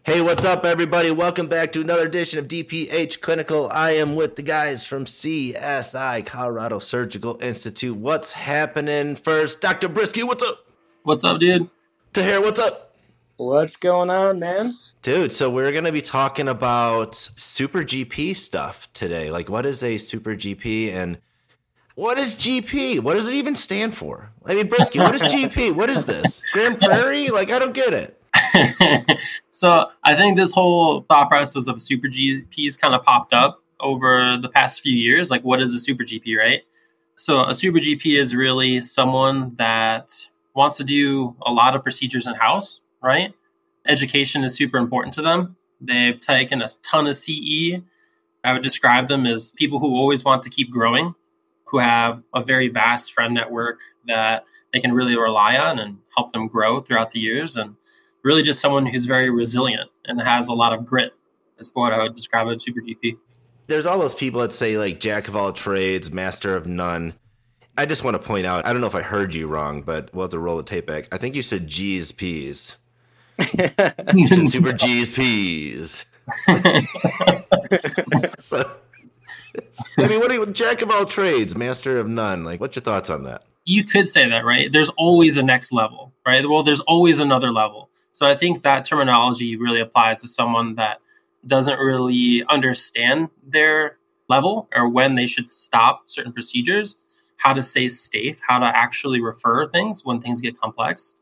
Hey, what's up, everybody? Welcome back to another edition of DPH Clinical. I am with the guys from CSI, Colorado Surgical Institute. What's happening first? Dr. Brisky, what's up? What's up, dude? Tahir, what's up? What's going on, man? Dude, so we're going to be talking about Super GP stuff today. Like, what is a Super GP and what is GP? What does it even stand for? I mean, Brisky, what is GP? What is this? Grand Prairie? Like, I don't get it. So I think this whole thought process of super GPs kind of popped up over the past few years. Like, what is a super GP, right? So a super GP is really someone that wants to do a lot of procedures in-house, right? Education is super important to them. They've taken a ton of CE. I would describe them as people who always want to keep growing, who have a very vast friend network that they can really rely on and help them grow throughout the years. And really just someone who's very resilient and has a lot of grit is what I would describe as super GP. There's all those people that say like jack of all trades, master of none. I just want to point out, I don't know if I heard you wrong, but we'll have to roll the tape back. I think you said G's P's. You said super G's P's. So, I mean, what do you, jack of all trades, master of none? Like, what's your thoughts on that? You could say that, right? There's always a next level, right? Well, there's always another level. So I think that terminology really applies to someone that doesn't really understand their level or when they should stop certain procedures, how to stay safe, how to actually refer things when things get complex,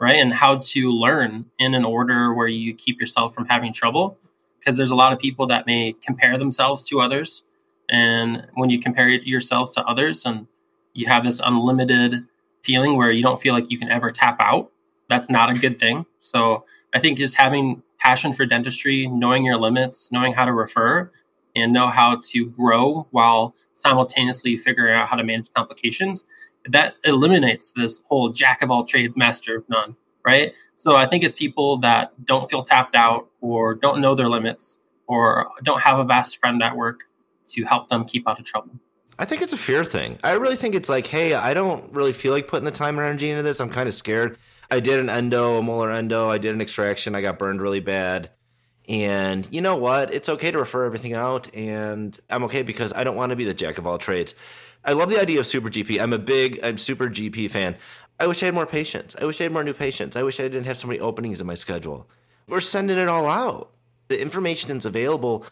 right? And how to learn in an order where you keep yourself from having trouble. Because there's a lot of people that may compare themselves to others. And when you compare yourselves to others and you have this unlimited feeling where you don't feel like you can ever tap out, that's not a good thing. So I think just having passion for dentistry, knowing your limits, knowing how to refer, and know how to grow while simultaneously figuring out how to manage complications, that eliminates this whole jack of all trades, master of none, right? So I think it's people that don't feel tapped out or don't know their limits or don't have a vast friend network to help them keep out of trouble. I think it's a fear thing. I really think it's like, hey, I don't really feel like putting the time and energy into this. I'm kind of scared. I did an endo, a molar endo. I did an extraction. I got burned really bad. And you know what? It's okay to refer everything out. And I'm okay because I don't want to be the jack of all trades. I love the idea of Super GP. I'm Super GP fan. I wish I had more patients. I wish I had more new patients. I wish I didn't have so many openings in my schedule. We're sending it all out. The information is available.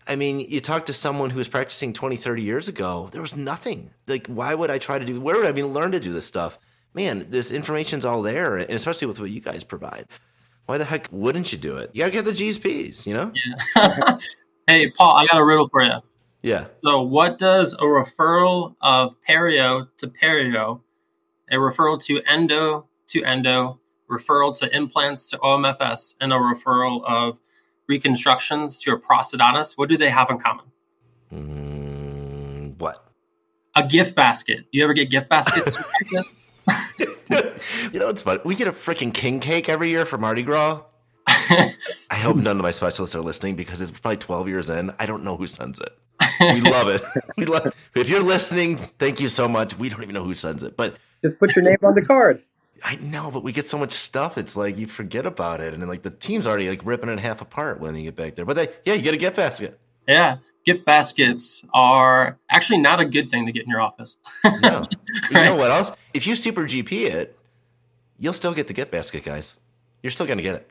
I mean, you talk to someone who was practicing 20, 30 years ago, there was nothing. Like, why would I try to do, where would I even learn to do this stuff? Man, this information's all there, and especially with what you guys provide. Why the heck wouldn't you do it? You got to get the G's P's, you know? Yeah. Hey, Paul, I got a riddle for you. Yeah. So what does a referral of perio to perio, a referral to endo, referral to implants to OMFS, and a referral of reconstructions to a prosthodontist, what do they have in common? What? A gift basket. You ever get gift baskets in practice? You know, it's fun. We get a freaking king cake every year for Mardi Gras. I hope none of my specialists are listening because it's probably 12 years in. I don't know who sends it. We love it. We love it. If you're listening, thank you so much. We don't even know who sends it, but just put your name on the card. I know, but we get so much stuff. It's like you forget about it, and then like the team's already like ripping it half apart when you get back there. But you get a gift basket. Yeah, gift baskets are actually not a good thing to get in your office. No, you know what else? If you Super GP it, you'll still get the gift basket, guys. You're still going to get it.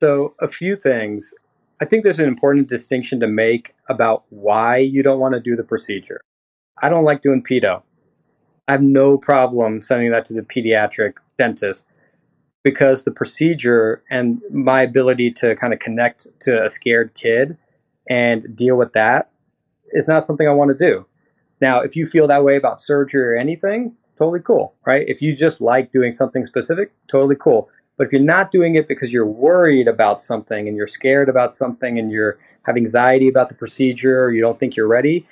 So a few things. I think there's an important distinction to make about why you don't want to do the procedure. I don't like doing pedo. I have no problem sending that to the pediatric dentist because the procedure and my ability to kind of connect to a scared kid and deal with that is not something I want to do. Now, if you feel that way about surgery or anything, totally cool, right? If you just like doing something specific, totally cool. But if you're not doing it because you're worried about something and you're scared about something and you have anxiety about the procedure or you don't think you're ready,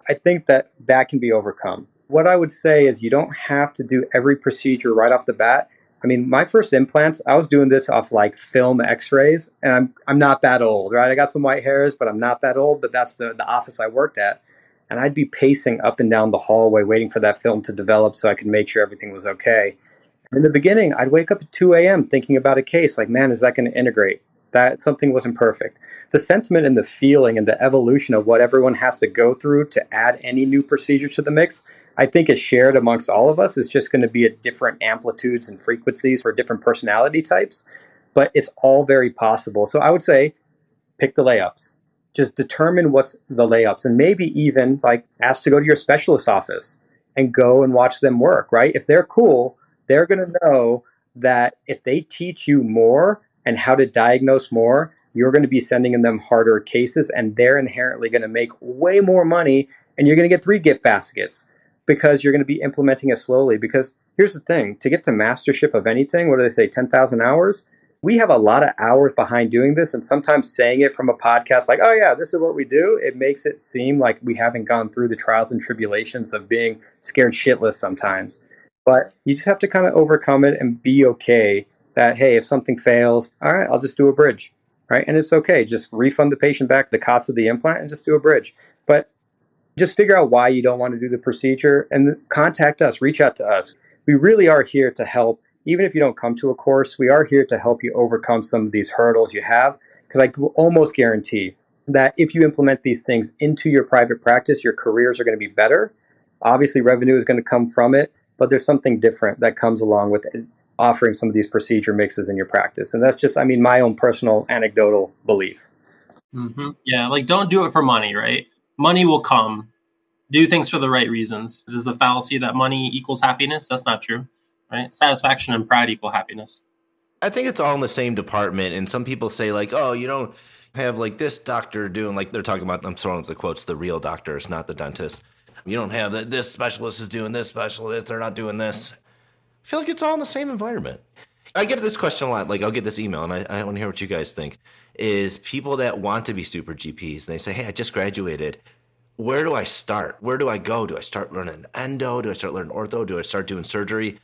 I think that can be overcome. What I would say is you don't have to do every procedure right off the bat. I mean, my first implants, I was doing this off like film x-rays, and I'm not that old, right? I got some white hairs, but I'm not that old, but that's the office I worked at. And I'd be pacing up and down the hallway waiting for that film to develop so I could make sure everything was okay. In the beginning, I'd wake up at 2 a.m. thinking about a case like, man, is that going to integrate? that something wasn't perfect. The sentiment and the feeling and the evolution of what everyone has to go through to add any new procedure to the mix, I think is shared amongst all of us. It's just going to be at different amplitudes and frequencies for different personality types, but it's all very possible. So I would say pick the layups. Just determine what's the layups, and maybe even like ask to go to your specialist office and go and watch them work, right? If they're cool, they're going to know that if they teach you more and how to diagnose more, you're going to be sending them harder cases, and they're inherently going to make way more money, and you're going to get 3 gift baskets because you're going to be implementing it slowly. Because here's the thing, to get to mastership of anything, what do they say, 10,000 hours? We have a lot of hours behind doing this, and sometimes saying it from a podcast like, oh yeah, this is what we do, it makes it seem like we haven't gone through the trials and tribulations of being scared shitless sometimes. But you just have to kind of overcome it and be okay that, hey, if something fails, all right, I'll just do a bridge, right? And it's okay. Just refund the patient back the cost of the implant and just do a bridge. But just figure out why you don't want to do the procedure and contact us, reach out to us. We really are here to help. Even if you don't come to a course, we are here to help you overcome some of these hurdles you have. Because I will almost guarantee that if you implement these things into your private practice, your careers are going to be better. Obviously, revenue is going to come from it, but there's something different that comes along with it, offering some of these procedure mixes in your practice. And that's just, I mean, my own personal anecdotal belief. Mm-hmm. Yeah, like don't do it for money, right? Money will come. Do things for the right reasons. There's the fallacy that money equals happiness. That's not true, right? Satisfaction and pride equal happiness. I think it's all in the same department. And some people say like, oh, you don't have like this doctor doing, like they're talking about, I'm throwing up the quotes, the real doctors, not the dentist. You don't have this specialist is doing this specialist. They're not doing this. I feel like it's all in the same environment. I get this question a lot. Like I'll get this email and I want to hear what you guys think, is people that want to be super GPs. And they say, hey, I just graduated. Where do I start? Where do I go? Do I start learning endo? Do I start learning ortho? Do I start doing surgery?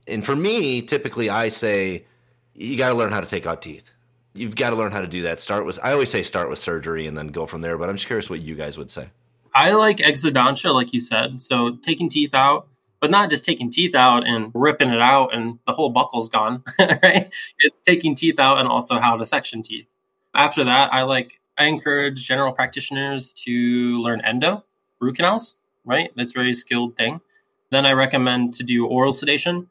And for me, typically I say, you got to learn how to take out teeth. You've got to learn how to do that. I always say start with surgery and then go from there. But I'm just curious what you guys would say. I like exodontia, like you said. So taking teeth out, but not just taking teeth out and ripping it out and the whole buckle's gone, right? It's taking teeth out and also how to section teeth. After that, I encourage general practitioners to learn endo, root canals, right? That's a very skilled thing. Then I recommend to do oral sedation,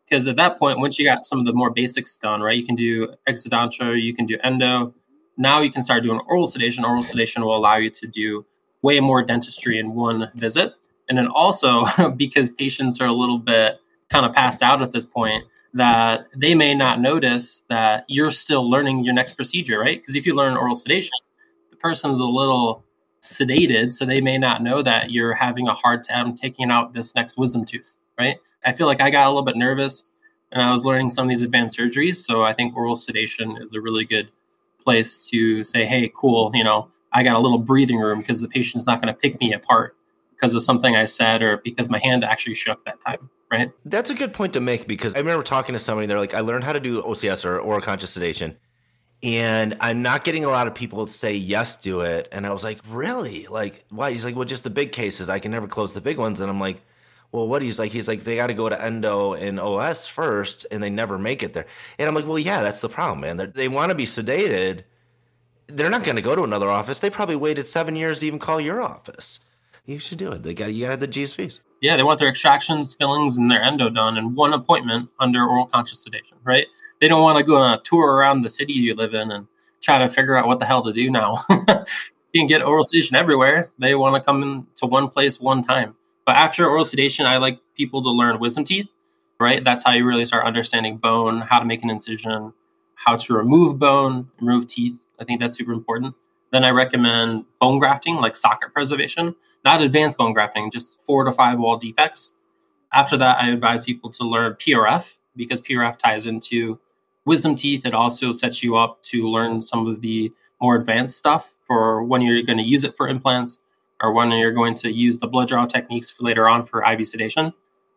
because at that point, once you got some of the more basics done, right, you can do exodontia, you can do endo. Now you can start doing oral sedation. Oral sedation will allow you to do way more dentistry in one visit. And then also, because patients are a little bit kind of passed out at this point, that they may not notice that you're still learning your next procedure, right? Because if you learn oral sedation, the person's a little sedated, so they may not know that you're having a hard time taking out this next wisdom tooth, right? I feel like I got a little bit nervous and I was learning some of these advanced surgeries. So I think oral sedation is a really good place to say, hey, cool, I got a little breathing room because the patient's not going to pick me apart because of something I said or because my hand actually shook that time, right? That's a good point to make, because I remember talking to somebody, they're like, I learned how to do OCS or oral conscious sedation, and I'm not getting a lot of people to say yes, do it. And I was like, really? Like, why? He's like, well, just the big cases. I can never close the big ones. And I'm like, well, what? He's like, they got to go to endo and OS first, and they never make it there. And I'm like, well, yeah, that's the problem, man. They want to be sedated. They're not going to go to another office. They probably waited 7 years to even call your office. You should do it. You got to have the GSPs. Yeah, they want their extractions, fillings, and their endo done in one appointment under oral conscious sedation, right? They don't want to go on a tour around the city you live in and try to figure out what the hell to do now. You can get oral sedation everywhere. They want to come into one place one time. But after oral sedation, I like people to learn wisdom teeth, right? That's how you really start understanding bone, how to make an incision, how to remove bone, remove teeth. I think that's super important. Then I recommend bone grafting, like socket preservation, not advanced bone grafting, just 4 to 5 wall defects. After that, I advise people to learn PRF, because PRF ties into wisdom teeth. It also sets you up to learn some of the more advanced stuff for when you're going to use it for implants or when you're going to use the blood draw techniques for later on for IV sedation.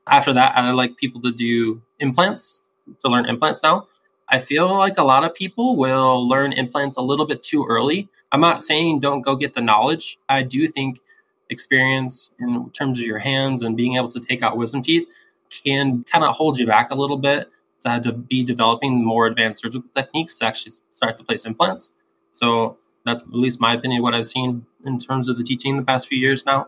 After that, I like people to do implants, to learn implants now. I feel like a lot of people will learn implants a little bit too early. I'm not saying don't go get the knowledge. I do think experience in terms of your hands and being able to take out wisdom teeth can kind of hold you back a little bit. to have to be developing more advanced surgical techniques to actually start to place implants. So that's at least my opinion, what I've seen in terms of the teaching in the past few years now.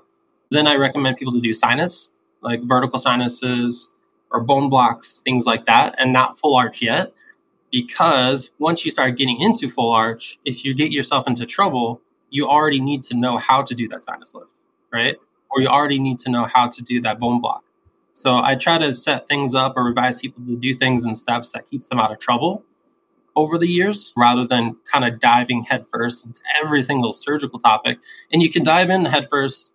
Then I recommend people to do sinus, like vertical sinuses or bone blocks, things like that, and not full arch yet. Because once you start getting into full arch, if you get yourself into trouble, you already need to know how to do that sinus lift, right? Or you already need to know how to do that bone block. So I try to set things up or advise people to do things in steps that keeps them out of trouble over the years, rather than kind of diving headfirst into every single surgical topic. And you can dive in headfirst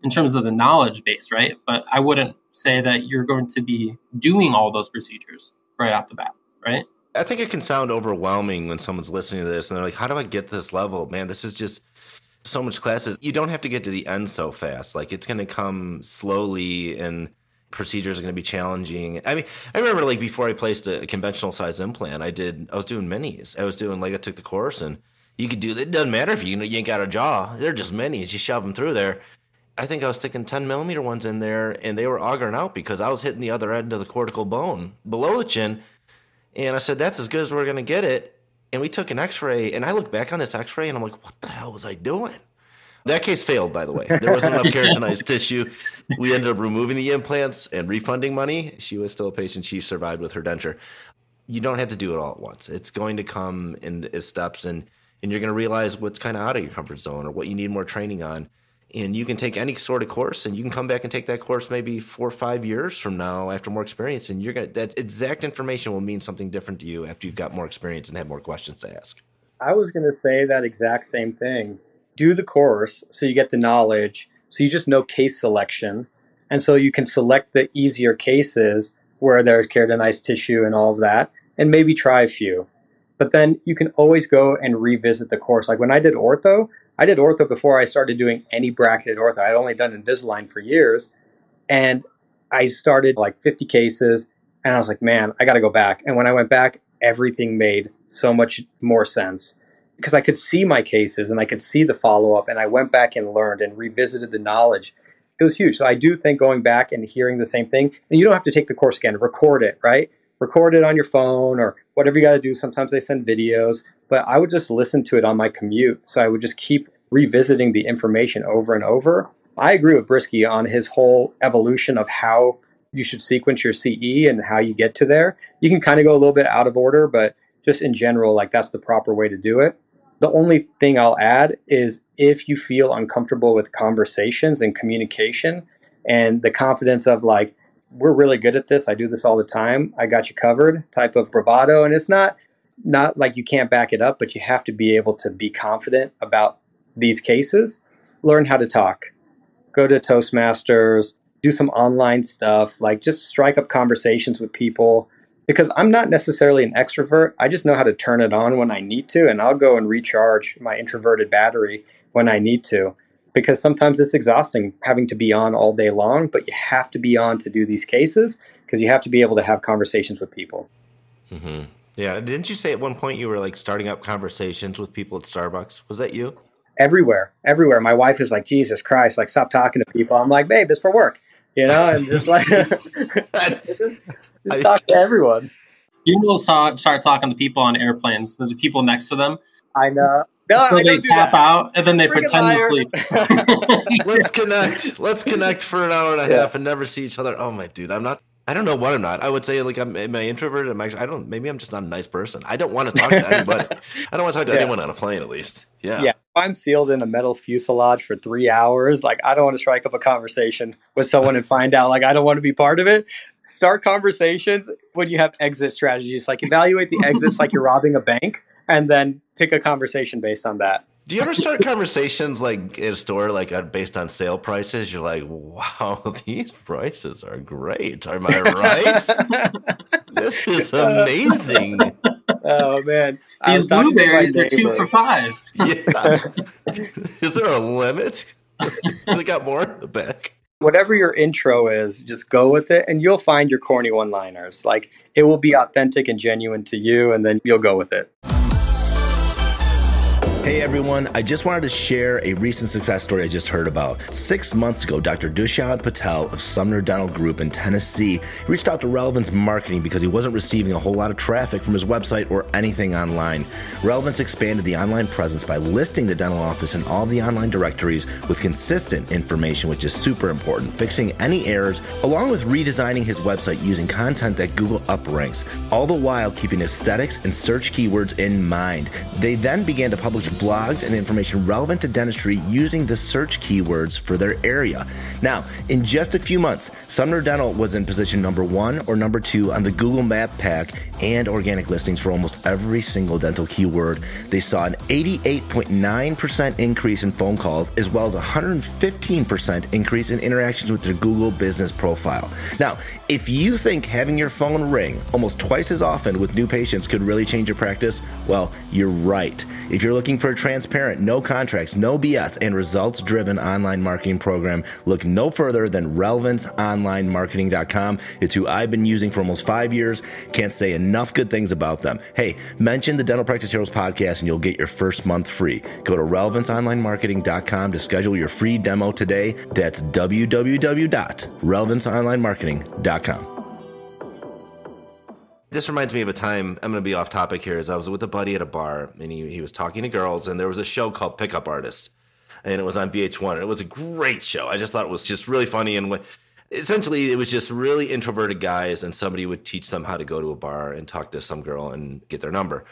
in terms of the knowledge base, right? But I wouldn't say that you're going to be doing all those procedures right off the bat, right? I think it can sound overwhelming when someone's listening to this and they're like, how do I get to this level? Man, this is just so much classes. You don't have to get to the end so fast. Like, it's going to come slowly and procedures are going to be challenging. I mean, I remember like before I placed a conventional size implant, I was doing minis. I took the course and you could do, it doesn't matter if you ain't got a jaw. They're just minis. You shove them through there. I think I was sticking 10 millimeter ones in there and they were augering out because I was hitting the other end of the cortical bone below the chin. And I said, that's as good as we're going to get it. And we took an x-ray and I look back on this x-ray and I'm like, what the hell was I doing? That case failed, by the way. There wasn't enough keratinized tissue. We ended up removing the implants and refunding money. She was still a patient. She survived with her denture. You don't have to do it all at once. It's going to come in steps, and you're going to realize what's kind of out of your comfort zone or what you need more training on. And you can take any sort of course, and you can come back and take that course maybe 4 or 5 years from now after more experience, and that exact information will mean something different to you after you've got more experience and have more questions to ask. I was going to say that exact same thing. Do the course so you get the knowledge, so you just know case selection, and so you can select the easier cases where there's keratinized tissue and all of that, and maybe try a few. But then you can always go and revisit the course. Like when I did ortho before I started doing any bracketed ortho. I'd only done Invisalign for years, and I started like 50 cases, and I was like, man, I got to go back. And when I went back, everything made so much more sense, because I could see my cases and I could see the follow-up, and I went back and learned and revisited the knowledge. It was huge. So I do think going back and hearing the same thing, and you don't have to take the course again, record it, right? Record it on your phone or whatever you got to do. Sometimes they send videos, but I would just listen to it on my commute. So I would just keep revisiting the information over and over. I agree with Brisky on his whole evolution of how you should sequence your CE and how you get to there. You can kind of go a little bit out of order, but just in general, like that's the proper way to do it. The only thing I'll add is if you feel uncomfortable with conversations and communication and the confidence of like, we're really good at this, I do this all the time, I got you covered type of bravado. And it's not like you can't back it up, but you have to be able to be confident about these cases. Learn how to talk. Go to Toastmasters, do some online stuff, like just strike up conversations with people. Because I'm not necessarily an extrovert. I just know how to turn it on when I need to, and I'll go and recharge my introverted battery when I need to. Because sometimes it's exhausting having to be on all day long, but you have to be on to do these cases because you have to be able to have conversations with people. Mm-hmm. Yeah. Didn't you say at one point you were like starting up conversations with people at Starbucks? Was that you? Everywhere. My wife is like, Jesus Christ, like stop talking to people. I'm like, babe, it's for work, and just like just talk to everyone. You start talking to people on airplanes, the people next to them. I know. No, so they tap out and then they pretend to sleep. Let's connect for an hour and a half and never see each other. Oh my dude, I don't know what I'm not. I would say like am I introverted? Maybe I'm just not a nice person. I don't want to talk to anybody. I don't want to talk to anyone on a plane at least. Yeah. Yeah. If I'm sealed in a metal fuselage for 3 hours, like I don't want to strike up a conversation with someone and find out like I don't want to be part of it. Start conversations when you have exit strategies. Like evaluate the exits like you're robbing a bank, and then pick a conversation based on that. Do you ever start conversations like at a store, like based on sale prices? You're like, wow, these prices are great. Am I right? This is amazing. Oh, man. These blueberries are 2 for $5. Yeah. Is there a limit? They got more in the back. Whatever your intro is, just go with it, and you'll find your corny one-liners. Like, it will be authentic and genuine to you, and then you'll go with it. Hey everyone, I just wanted to share a recent success story I just heard about. 6 months ago, Dr. Dushan Patel of Sumner Dental Group in Tennessee reached out to Relevance Marketing because he wasn't receiving a whole lot of traffic from his website or anything online. Relevance expanded the online presence by listing the dental office in all the online directories with consistent information, which is super important, fixing any errors, along with redesigning his website using content that Google upranks, all the while keeping aesthetics and search keywords in mind. They then began to publish blogs and information relevant to dentistry using the search keywords for their area. Now, in just a few months, Sumner Dental was in position number 1 or number 2 on the Google Map Pack and organic listings for almost every single dental keyword. They saw an 88.9% increase in phone calls, as well as a 115% increase in interactions with their Google business profile. Now, if you think having your phone ring almost twice as often with new patients could really change your practice, well, you're right. If you're looking for a transparent, no contracts, no BS, and results-driven online marketing program, look no further than relevanceonlinemarketing.com. It's who I've been using for almost 5 years. Can't say enough good things about them. Hey, mention the Dental Practice Heroes podcast and you'll get your first month free. Go to relevanceonlinemarketing.com to schedule your free demo today. That's www.relevanceonlinemarketing.com. This reminds me of a time, I'm going to be off topic here, as I was with a buddy at a bar, and he was talking to girls, and there was a show called Pickup Artists, and it was on VH1, and it was a great show. I just thought it was just really funny, and essentially it was just really introverted guys, and somebody would teach them how to go to a bar and talk to some girl and get their number.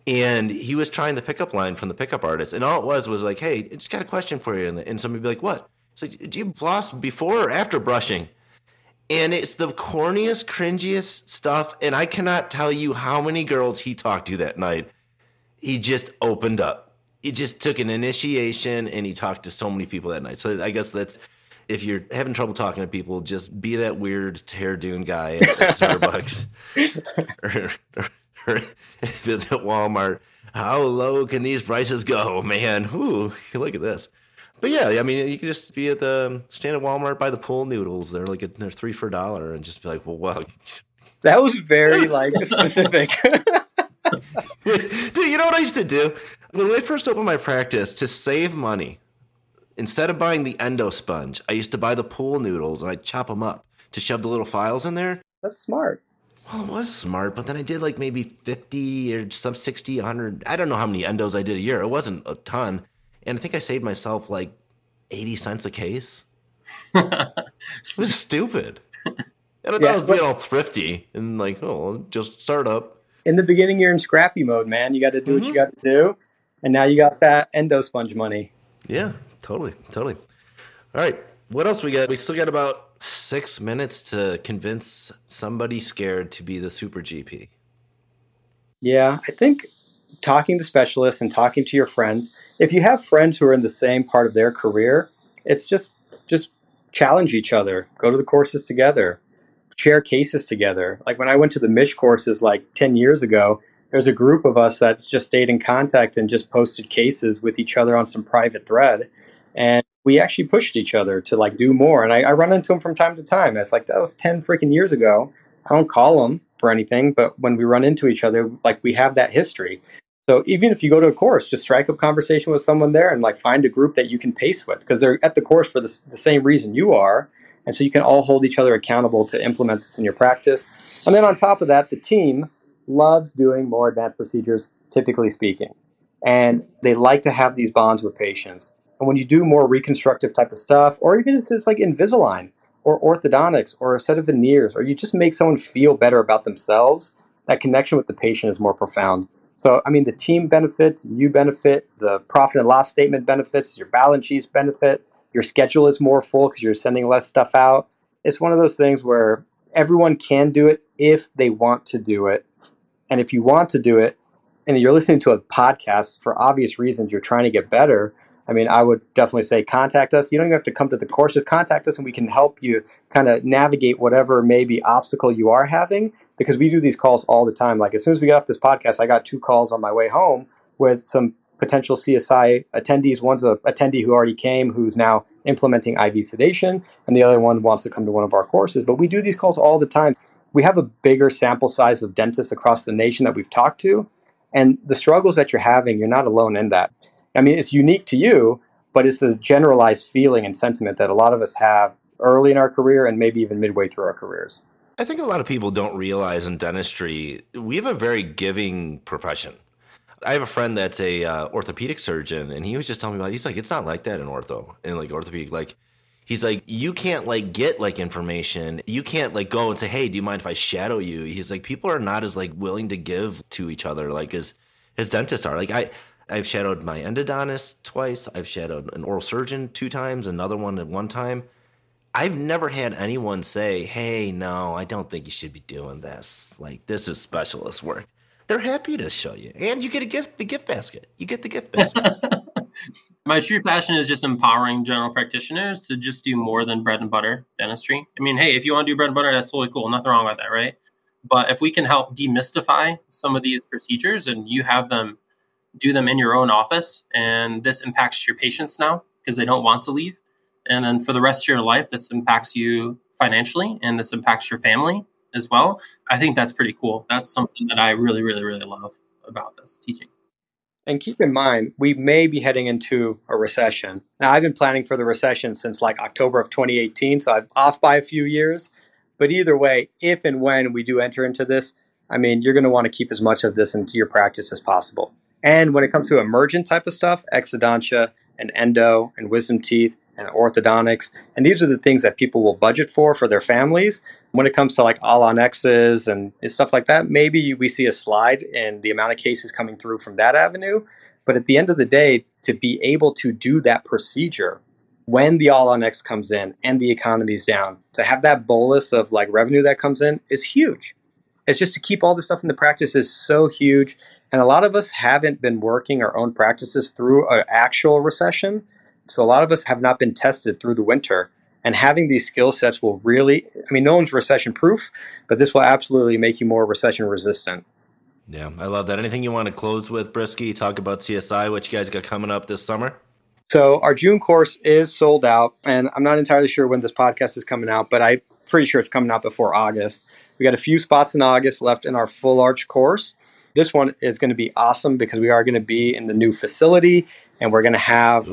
And he was trying the pickup line from the Pickup Artist, and all it was like, hey, I just got a question for you, and somebody would be like, what? It's like, do you floss before or after brushing? And it's the corniest, cringiest stuff. And I cannot tell you how many girls he talked to that night. He just opened up. He just took an initiation and he talked to so many people that night. So I guess that's, if you're having trouble talking to people, just be that weird hair dune guy at Starbucks or at Walmart. How low can these prices go, man? Ooh, look at this. But yeah, I mean, you could just be at the stand at Walmart, buy the pool noodles. They're they're 3 for $1, and just be like, well, wow. That was very specific. Dude, you know what I used to do when I first opened my practice to save money? Instead of buying the endo sponge, I used to buy the pool noodles and I'd chop them up to shove the little files in there. That's smart. Well, it was smart, but then I did maybe 50 or some 60, 100. I don't know how many endos I did a year. It wasn't a ton. And I think I saved myself 80 cents a case. It was stupid. And I thought I was being all thrifty and just start up. In the beginning, you're in scrappy mode, man. You got to do what you got to do. And now you got that endo sponge money. Yeah, totally. All right. What else we got? We still got about 6 minutes to convince somebody scared to be the super GP. Yeah, I think talking to specialists and talking to your friends, if you have friends who are in the same part of their career, it's just challenge each other, go to the courses together, share cases together. Like when I went to the Mish courses 10 years ago, there's a group of us that just stayed in contact and just posted cases with each other on some private thread. And we actually pushed each other to do more. And I run into them from time to time. It's that was 10 freaking years ago. I don't call them for anything, but when we run into each other, we have that history. So even if you go to a course, just strike up conversation with someone there and find a group that you can pace with, because they're at the course for the same reason you are. And so you can all hold each other accountable to implement this in your practice. And then on top of that, the team loves doing more advanced procedures, typically speaking. And they like to have these bonds with patients. And when you do more reconstructive type of stuff, or even if it's Invisalign or orthodontics or a set of veneers, or you just make someone feel better about themselves, that connection with the patient is more profound. So, I mean, the team benefits, you benefit, the profit and loss statement benefits, your balance sheets benefit, your schedule is more full because you're sending less stuff out. It's one of those things where everyone can do it if they want to do it. And if you want to do it, and you're listening to a podcast for obvious reasons, you're trying to get better, I mean, I would definitely say contact us. You don't even have to come to the course. Just contact us and we can help you kind of navigate whatever maybe obstacle you are having, because we do these calls all the time. As soon as we got off this podcast, I got 2 calls on my way home with some potential CSI attendees. One's an attendee who already came, who's now implementing IV sedation, and the other one wants to come to one of our courses. But we do these calls all the time. We have a bigger sample size of dentists across the nation that we've talked to. And the struggles that you're having, you're not alone in that. I mean, it's unique to you, but it's the generalized feeling and sentiment that a lot of us have early in our career and maybe even midway through our careers. I think a lot of people don't realize in dentistry, we have a very giving profession. I have a friend that's a orthopedic surgeon, and he was just telling me about it. He's like, it's not like that in ortho, in like orthopedic. Like, he's like, you can't like get like information. You can't like go and say, hey, do you mind if I shadow you? He's like, people are not as like willing to give to each other like as dentists are. Like I've shadowed my endodontist twice. I've shadowed an oral surgeon 2 times, another one at 1 time. I've never had anyone say, hey, no, I don't think you should be doing this. Like, this is specialist work. They're happy to show you. And you get the gift basket. You get the gift basket. My true passion is just empowering general practitioners to just do more than bread and butter dentistry. I mean, hey, if you want to do bread and butter, that's totally cool. Nothing wrong with that, right? But if we can help demystify some of these procedures and you have them do them in your own office, and this impacts your patients now because they don't want to leave. And then for the rest of your life, this impacts you financially and this impacts your family as well. I think that's pretty cool. That's something that I really, really, really love about this teaching. And keep in mind, we may be heading into a recession. Now, I've been planning for the recession since like October of 2018, so I'm off by a few years. But either way, if and when we do enter into this, I mean, you're going to want to keep as much of this into your practice as possible. And when it comes to emergent type of stuff, exodontia and endo and wisdom teeth and orthodontics, and these are the things that people will budget for their families. When it comes to like all-on-X's and stuff like that, maybe we see a slide in the amount of cases coming through from that avenue. But at the end of the day, to be able to do that procedure when the all-on-X comes in and the economy's down, to have that bolus of like revenue that comes in is huge. It's just to keep all this stuff in the practice is so huge. And a lot of us haven't been working our own practices through an actual recession. So a lot of us have not been tested through the winter. And having these skill sets will really, I mean, no one's recession proof, but this will absolutely make you more recession resistant. Yeah, I love that. Anything you want to close with, Brisky? Talk about CSI, what you guys got coming up this summer? So our June course is sold out, and I'm not entirely sure when this podcast is coming out, but I'm pretty sure it's coming out before August. We got a few spots in August left in our full arch course. This one is going to be awesome because we are going to be in the new facility, and we're going to have,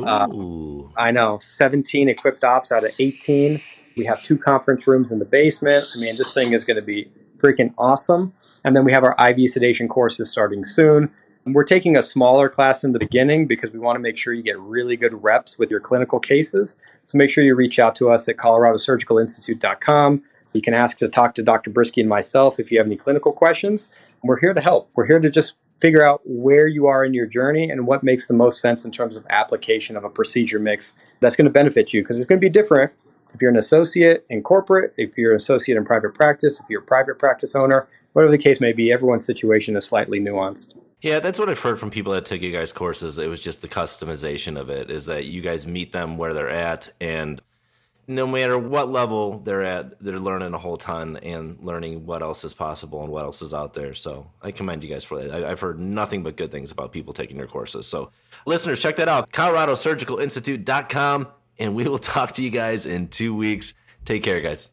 17 equipped ops out of 18. We have 2 conference rooms in the basement. I mean, this thing is going to be freaking awesome. And then we have our IV sedation courses starting soon. And we're taking a smaller class in the beginning because we want to make sure you get really good reps with your clinical cases. So make sure you reach out to us at coloradosurgicalinstitute.com. You can ask to talk to Dr. Brisky and myself if you have any clinical questions. We're here to help. We're here to just figure out where you are in your journey and what makes the most sense in terms of application of a procedure mix that's going to benefit you, because it's going to be different if you're an associate in corporate, if you're an associate in private practice, if you're a private practice owner, whatever the case may be. Everyone's situation is slightly nuanced. Yeah, that's what I've heard from people that took you guys' courses. It was just the customization of it, is that you guys meet them where they're at, and no matter what level they're at, they're learning a whole ton and learning what else is possible and what else is out there. So I commend you guys for that. I've heard nothing but good things about people taking your courses. So listeners, check that out, coloradosurgicalinstitute.com, and we will talk to you guys in 2 weeks. Take care, guys.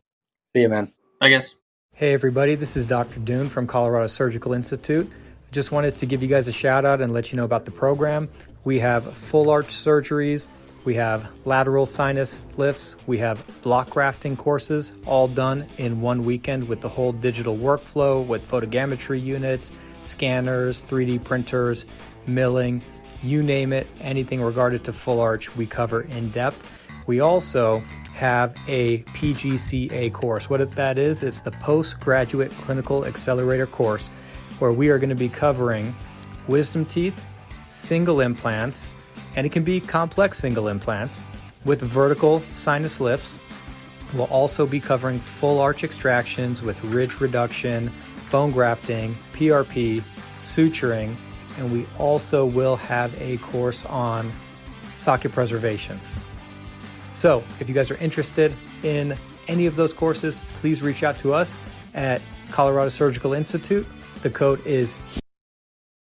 See you, man. I guess. Hey, everybody. This is Dr. Dune from Colorado Surgical Institute. Just wanted to give you guys a shout out and let you know about the program. We have full arch surgeries. We have lateral sinus lifts. We have block grafting courses, all done in one weekend with the whole digital workflow with photogrammetry units, scanners, 3D printers, milling, you name it, anything regarded to full arch, we cover in depth. We also have a PGCA course. What that is, it's the Postgraduate Clinical Accelerator course, where we are going to be covering wisdom teeth, single implants, and it can be complex single implants with vertical sinus lifts. We'll also be covering full arch extractions with ridge reduction, bone grafting, PRP, suturing, and we also will have a course on socket preservation. So if you guys are interested in any of those courses, please reach out to us at Colorado Surgical Institute. The code is